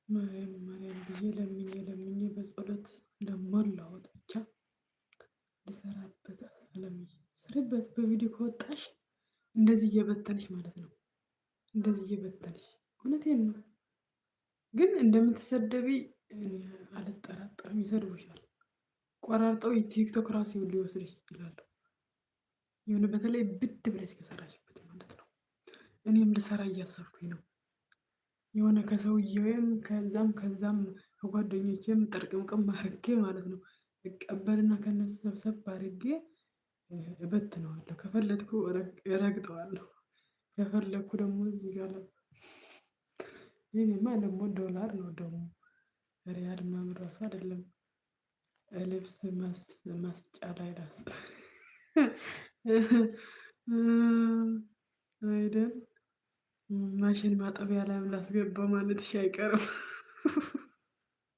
ማርያም ማርያም ብዬ ለምኜ በጸሎት ለሞላሁት ብቻ ልሰራበት። አለምዬ ስሪበት። በቪዲዮ ከወጣሽ እንደዚህ እየበተንሽ ማለት ነው። እንደዚህ እየበተንሽ እውነቴን ነው። ግን እንደምትሰደቢ አልጠራጠርም። ይሰድቡሻል። ቆራርጠው ቲክቶክ ራሱ ሊወስድሽ ይችላሉ። የሆነ በተለይ ብድ ብለሽ ከሰራሽበት ማለት ነው። እኔም ልሰራ እያሰብኩኝ ነው። የሆነ ከሰውዬውም ከዛም ከጓደኞቼም ጥርቅምቅም አድርጌ ማለት ነው እቀበልና ከነሱ ሰብሰብ አድርጌ እበትነዋለሁ። ከፈለግኩ እረግጠዋለሁ። ከፈለግኩ ደግሞ እዚህ ጋር ይህኔማ ደግሞ ዶላር ነው ደግሞ ሪያል ምናምን ራሱ አይደለም። ልብስ ማስጫ ላይ ላስ አይደል ማሽን ማጠቢያ ላይ ላስገባ ማለትሽ አይቀርም።